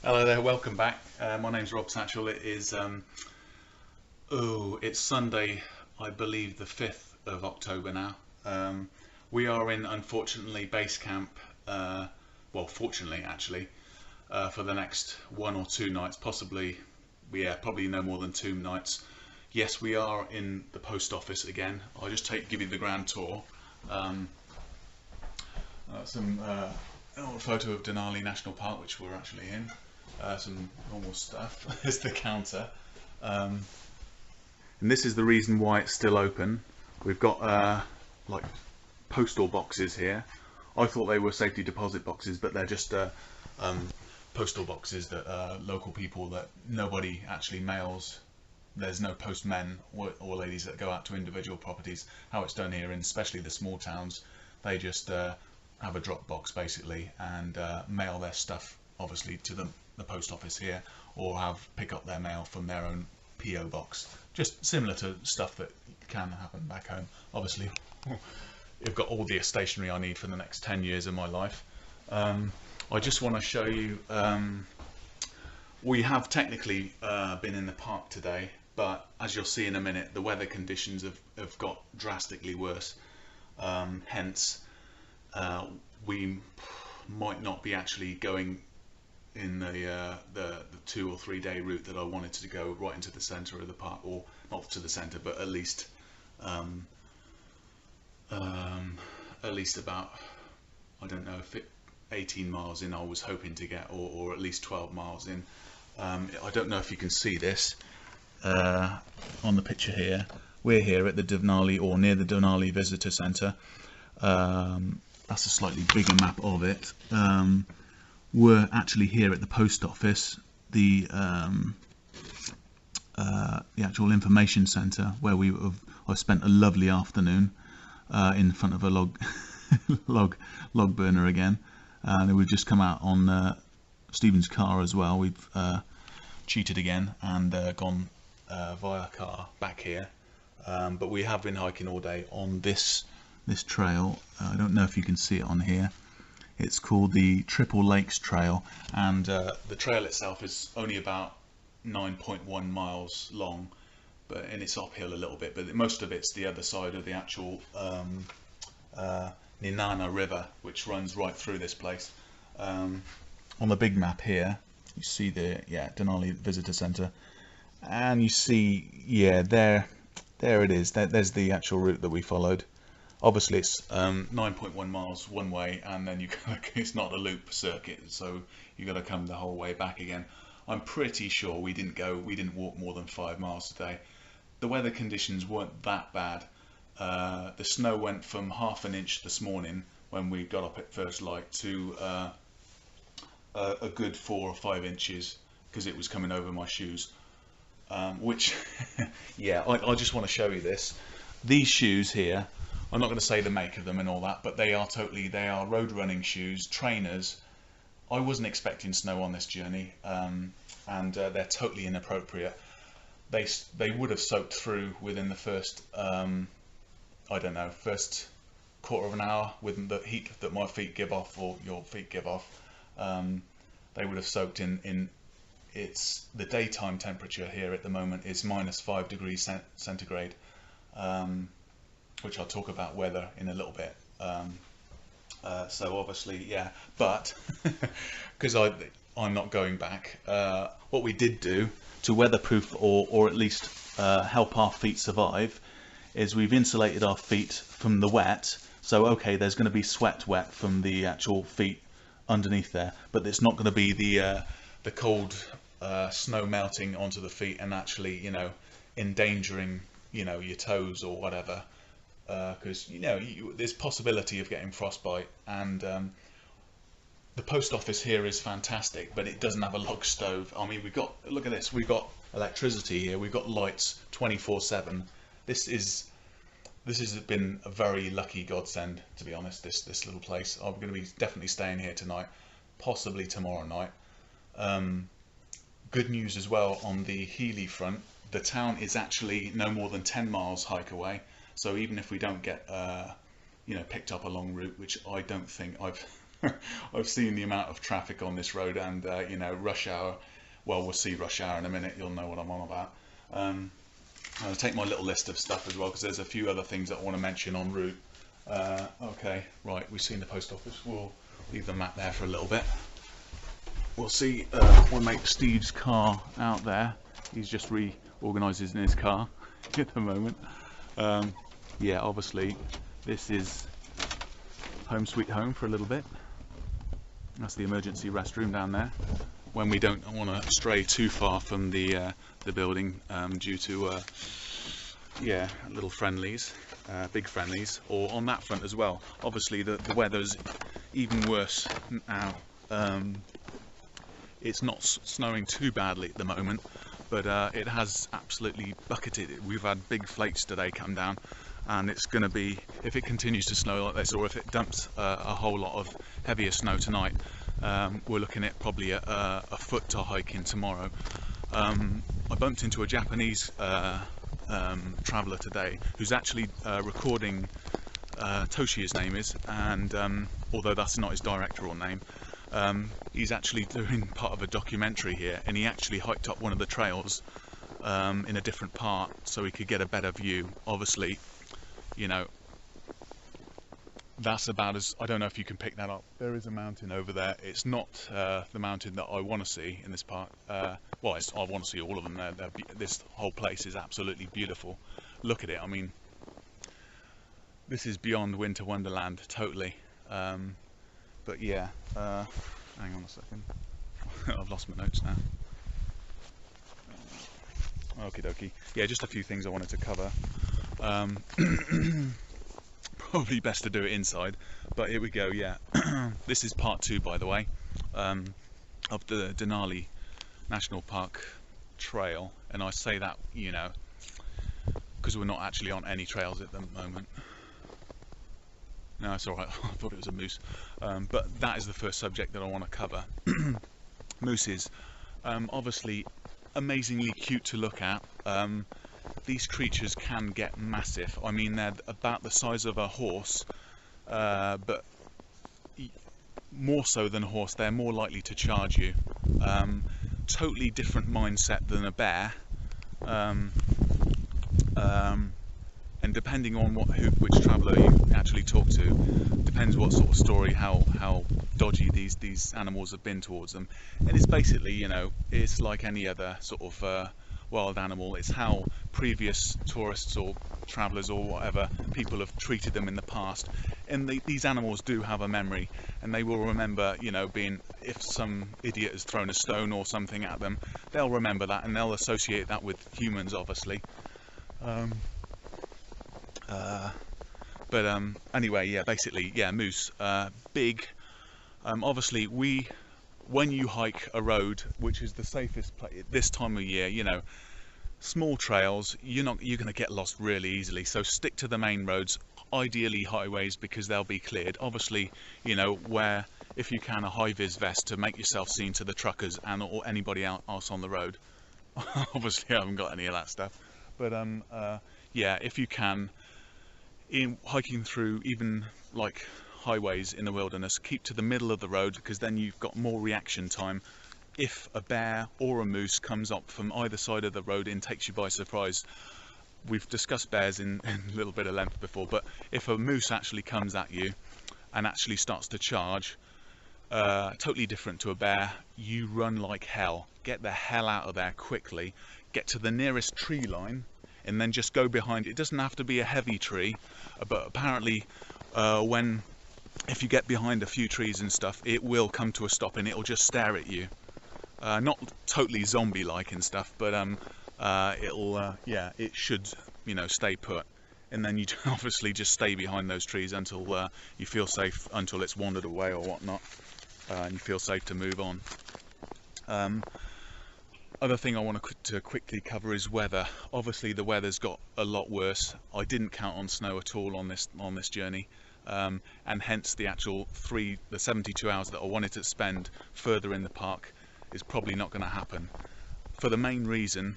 Hello there, welcome back. My name's Rob Satchell. It is, it's Sunday, I believe the 5th of October now. We are in, unfortunately, base camp, fortunately actually, for the next 1 or 2 nights, possibly, probably no more than 2 nights. Yes, we are in the post office again. I'll just give you the grand tour. An old photo of Denali National Park, which we're actually in. Some normal stuff. There's the counter, and this is the reason why it's still open. We've got like postal boxes here. I thought they were safety deposit boxes, but they're just postal boxes that local people, that nobody actually mails. There's no postmen or ladies that go out to individual properties. How it's done here, and especially the small towns, they just have a drop box basically and mail their stuff obviously to the post office here, or pick up their mail from their own PO box, just similar to stuff that can happen back home. Obviously I've got all the stationery I need for the next 10 years of my life. I just want to show you, we have technically been in the park today, but as you'll see in a minute, the weather conditions have got drastically worse. Hence we might not be actually going in the 2 or 3 day route that I wanted to go right into the centre of the park, or not to the centre, but at least about, I don't know, 18 miles in I was hoping to get, or at least 12 miles in. I don't know if you can see this on the picture here. We're here at the Denali, or near the Denali Visitor Centre. That's a slightly bigger map of it. We're actually here at the post office, the actual information centre, where I spent a lovely afternoon in front of a log burner again, and we've just come out on Stephen's car as well. We've cheated again and gone via car back here, but we have been hiking all day on this trail. I don't know if you can see it on here. It's called the Triple Lakes Trail, and the trail itself is only about 9.1 miles long, and it's uphill a little bit, but most of it's the other side of the actual Ninana River, which runs right through this place. On the big map here you see the Denali Visitor Centre, and you see there it is. There's the actual route that we followed. Obviously it's 9.1 miles one way, and then it's not a loop circuit, so you got to come the whole way back again. I'm pretty sure we didn't walk more than 5 miles today. The weather conditions weren't that bad. The snow went from half an inch this morning when we got up at first light to a good 4 or 5 inches, because it was coming over my shoes, which I just want to show you this. These shoes here, I'm not going to say the make of them and all that, but they are road running shoes, trainers. I wasn't expecting snow on this journey, and they're totally inappropriate. They would have soaked through within the first first quarter of an hour with the heat that my feet give off, or your feet give off. They would have soaked in. It's the daytime temperature here at the moment is -5 degrees centigrade. Which I'll talk about weather in a little bit. So obviously, but because I'm not going back, what we did do to weatherproof, or at least help our feet survive, is we've insulated our feet from the wet. So okay, there's going to be sweat wet from the actual feet underneath there, but it's not going to be the cold snow melting onto the feet and actually endangering your toes or whatever. Because there's possibility of getting frostbite, and the post office here is fantastic, but it doesn't have a log stove. I mean, look at this, we've got electricity here, we've got lights 24/7. This has been a very lucky godsend, to be honest. This little place. I'm going to be definitely staying here tonight, possibly tomorrow night. Good news as well on the Healy front. The town is actually no more than 10 miles hike away. So even if we don't get picked up a long route, which I don't think, I've seen the amount of traffic on this road, and you know, rush hour. Well, we'll see rush hour in a minute. You'll know what I'm on about. I'll take my little list of stuff as well, because there's a few other things that I want to mention en route. Okay, right, we've seen the post office. We'll leave the map there for a little bit. We'll see my mate Steve's car out there. He's just reorganising his car at the moment. Yeah, obviously this is home sweet home for a little bit. That's the emergency restroom down there, when we don't want to stray too far from the building due to yeah, little friendlies, big friendlies, or on that front as well. Obviously the weather's even worse now. It's not snowing too badly at the moment, but it has absolutely bucketed. We've had big flakes today come down, and it's going to be, if it continues to snow like this, or if it dumps a whole lot of heavier snow tonight, we're looking at probably a foot to hike in tomorrow. I bumped into a Japanese traveller today who's actually recording, Toshi his name is, and although that's not his directorial name, he's actually doing part of a documentary here, and he actually hiked up one of the trails in a different part so he could get a better view. Obviously, you know, that's about as, I don't know if you can pick that up. There is a mountain over there. It's not the mountain that I want to see in this park. Well, I want to see all of them. This whole place is absolutely beautiful. Look at it. I mean, this is beyond Winter Wonderland, totally. But yeah, hang on a second. I've lost my notes now. Okie dokie. Yeah, just a few things I wanted to cover. Probably best to do it inside, but here we go. Yeah, this is part 2, by the way, of the Denali National Park trail, and I say that, you know, because we're not actually on any trails at the moment. No, it's alright, I thought it was a moose. But that is the first subject that I want to cover. Mooses, obviously amazingly cute to look at. These creatures can get massive. I mean, they're about the size of a horse, but more so than a horse, they're more likely to charge you. Totally different mindset than a bear. And depending on which traveller you actually talk to, depends what sort of story, how dodgy these animals have been towards them. And it's basically, you know, it's like any other sort of wild animal. It's how previous tourists or travellers or whatever people have treated them in the past. And these animals do have a memory, and they will remember, you know, if some idiot has thrown a stone or something at them, they'll remember that, and they'll associate that with humans, obviously. Anyway, yeah, basically, yeah, moose, big. Obviously, when you hike a road, which is the safest place this time of year, you know, small trails, you're going to get lost really easily. So stick to the main roads, ideally highways, because they'll be cleared. Obviously, you know, wear, if you can, a high-vis vest to make yourself seen to the truckers and or anybody else on the road. Obviously, I haven't got any of that stuff, but yeah, if you can, in hiking through even like highways in the wilderness, keep to the middle of the road, because then you've got more reaction time. If a bear or a moose comes up from either side of the road and takes you by surprise, we've discussed bears in a little bit of length before, but if a moose actually comes at you and actually starts to charge, totally different to a bear, you run like hell. Get the hell out of there quickly, get to the nearest tree line, and then just go behind. It doesn't have to be a heavy tree, but apparently if you get behind a few trees and stuff, it will come to a stop and it'll just stare at you. Not totally zombie-like and stuff, but yeah, it should, you know, stay put. And then you obviously just stay behind those trees until you feel safe, until it's wandered away or whatnot, and you feel safe to move on. Other thing I want to quickly cover is weather. Obviously the weather's got a lot worse. I didn't count on snow at all on this journey, and hence the actual 72 hours that I wanted to spend further in the park is probably not going to happen, for the main reason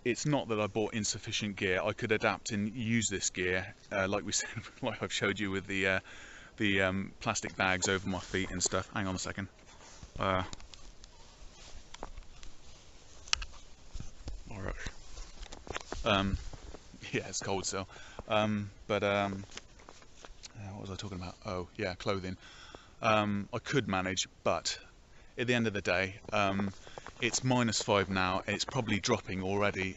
it's not that I bought insufficient gear. I could adapt and use this gear, like we said, like I've showed you with the plastic bags over my feet and stuff. Hang on a second. Alright. Yeah, it's cold still. What was I talking about? Oh, yeah, clothing. I could manage, but at the end of the day, it's -5 now, and it's probably dropping already.